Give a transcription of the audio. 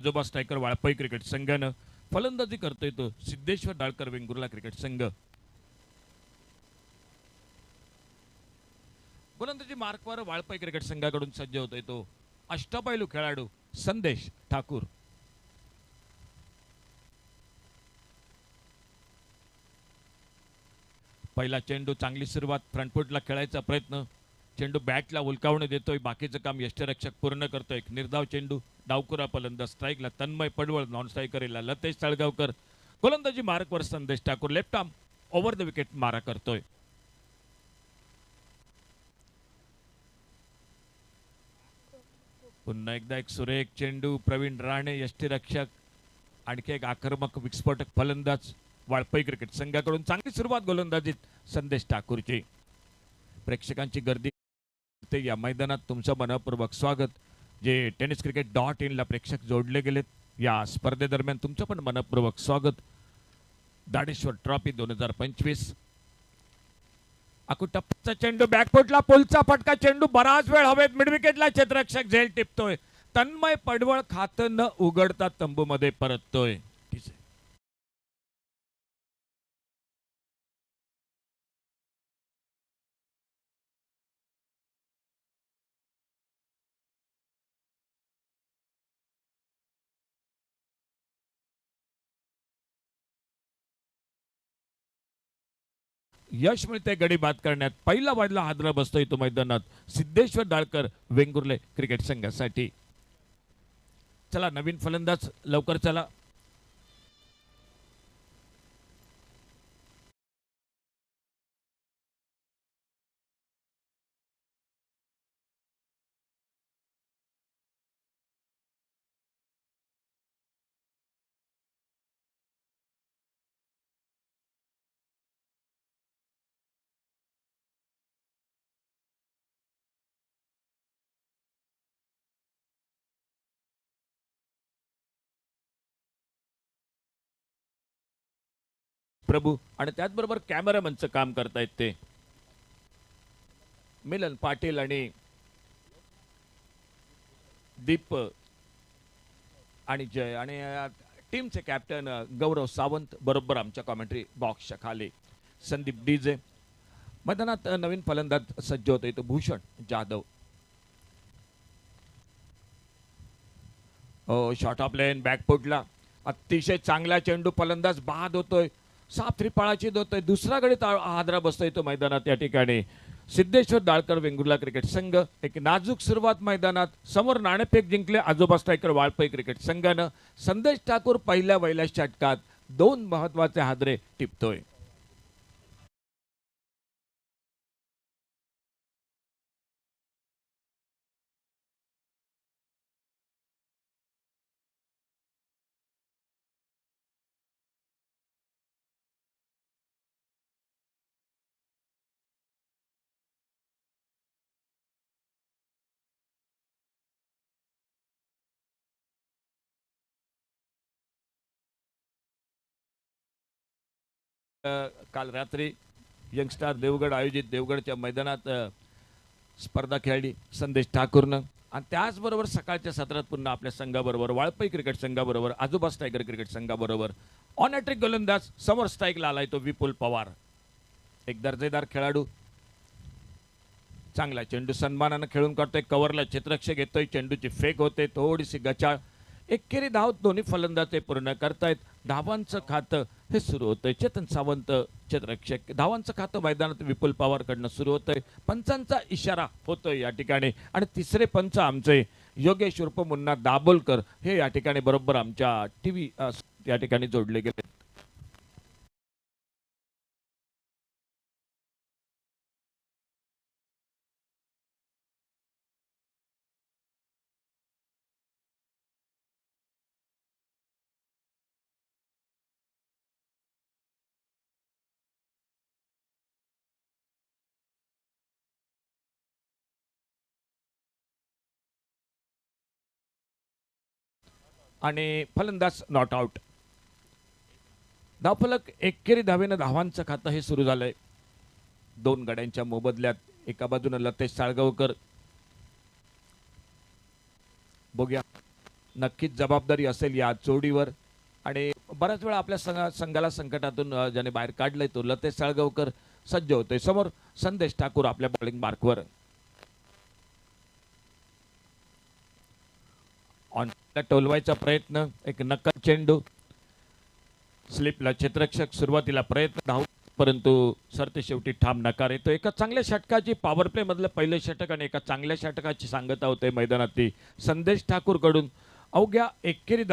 आजोबा striker Valpoi cricket संघानं फलंदाजी करतोय तो सिद्धेश्वर डाळकर वेंगुर्ला क्रिकेट संघ। गोलंदाजी मार्कवर वाळपई क्रिकेट संघाकडून सज्ज होतोय तो अष्टपैलू खेळाडू संदेश ठाकूर। पहिला चेंडू, चांगली सुरुवात, फ्रंटफुटला खेळायचा प्रयत्न, चेंडू बॅटला उलकावणे देतोय, बाकीचं काम यष्टीरक्षक पूर्ण करतोय। एक निर्धाव चेंडू, डावकुरा फलंदाज, स्ट्राईकला तन्मय पडवळ, नॉन स्ट्रायकरला लतेश साळगावकर। गोलंदाजी मार्कवर संदेश Thakur left arm over the wicket मारा करतोय। पुन्हा एकदा एक सुरेख चेंडू, प्रवीण राणे यष्टीरक्षक, आणखी एक आक्रमक विस्फोटक फलंदाज वाळपई क्रिकेट संघाकडून। चांगली सुरुवात गोलंदाजीत संदेश ठाकूरची। प्रेक्षकांची गर्दी या मैदानात तुमचं मनपूर्वक स्वागत। जे tenniscricket.in ला प्रेक्षक जोडले गेलेत या स्पर्धेदरम्यान तुमचं पण मनपूर्वक स्वागत। दाडेश्वर ट्रॉफी 2025 टप्प्याचा चेंडू, बॅकफुटला पुलचा फटका, चेंडू बराच वेळ हवेत, मिड विकेटला क्षेत्ररक्षक झेल टिपतोय, तन्मय पडवळ खातं न उघडता तंबूमध्ये परततोय। यश मिळते गडी बाद करण्यात। पहिला वाजला हादरा बसतोय तो मैदानात सिद्धेश्वर डाळकर वेंगुर्ले क्रिकेट संघासाठी। चला नवीन फलंदाज लवकर चला। प्रभू आणि त्याचबरोबर कॅमेरामनचं काम करतायत ते मिलन पाटील आणि दीप आणि जय, आणि टीमचे कॅप्टन गौरव सावंत बरोबर आमच्या कॉमेंट्री बॉक्सच्या खाली संदीप डीजे। मैदानात नवीन फलंदाज सज्ज होतोय तो भूषण जाधव। शॉर्ट ऑफ लेन, बॅकफुटला अतिशय चांगला चेंडू, फलंदाज बाद होतोय, साफ त्रिपाळाची होतोय, दुसरा गडीत हादरा बसतोय तो मैदानात। या ठिकाणी सिद्धेश्वर डाळकर वेंगुर्ला क्रिकेट संघ। एक नाजूक सुरुवात मैदानात, समोर नाणेफेक जिंकले आजोबा स्ट्रायकर वाळपई क्रिकेट संघानं। संदेश ठाकूर पहिल्या वहिल्या षटकात 2 महत्वाचे हादरे टिपतोय। काल रात्री यंगस्टार देवगड आयोजित देवगडच्या मैदानात स्पर्धा खेळली संदेश ठाकूरनं, आणि त्याचबरोबर सकाळच्या सत्रात पुन्हा आपल्या संघाबरोबर वाळपई क्रिकेट संघाबरोबर आजोबा स्ट्रायकर क्रिकेट संघाबरोबर ऑन हॅट्रिक गोलंदाज समोर स्ट्राईकला आलाय तो विपुल पवार। एक दर्जेदार खेळाडू, चांगला चेंडू सन्मानानं खेळून काढतोय, कव्हरला क्षेत्ररक्षक येतोय, चेंडूची फेक होते, थोडीशी गचाळ, एकेरी धाव दोन्ही फलंदाज पूर्ण करतायत। धावांचं खातं हे सुरू होतंय, चेतन सावंत क्षेत्ररक्षक, धावांचं खातं मैदानात विपुल पवार कडनं सुरू होतंय, पंचांचा इशारा होतोय या ठिकाणी, आणि तिसरे पंच आमचे योगेश उर्फ मुन्ना दाभोलकर हे या ठिकाणी बरोबर आमच्या टीव्ही या ठिकाणी जोडले गेले। आणि फलंदाज नॉट आउट। धावफलक एकेरी धावेनं धावांचं खातं हे सुरू झालंय 2 गड्यांच्या मोबदल्यात। एका बाजूने लतेश साळगावकर, बघूया नक्कीच जबाबदारी असेल या जोडीवर. आणि बऱ्याच वेळा आपल्या संघाला संकटातून ज्याने बाहेर काढलंय तो लतेश साळगावकर सज्ज होते. समोर संदेश ठाकूर आपल्या बॉलिंग मार्कवर. ऑन टोलवायचा प्रयत्न, एक नक्कल चेंडू स्लिपला क्षेत्ररक्षक सुरुवातीला प्रयत्न धाव, परंतु सरते शेवटी ठाम नकार येतो. एका चांगल्या षटकाची पॉवर प्ले मधलं पहिलं षटक आणि एका चांगल्या षटकाची सांगता होते मैदानात ती संदेश ठाकूर कडून. अवघ्या एकेरी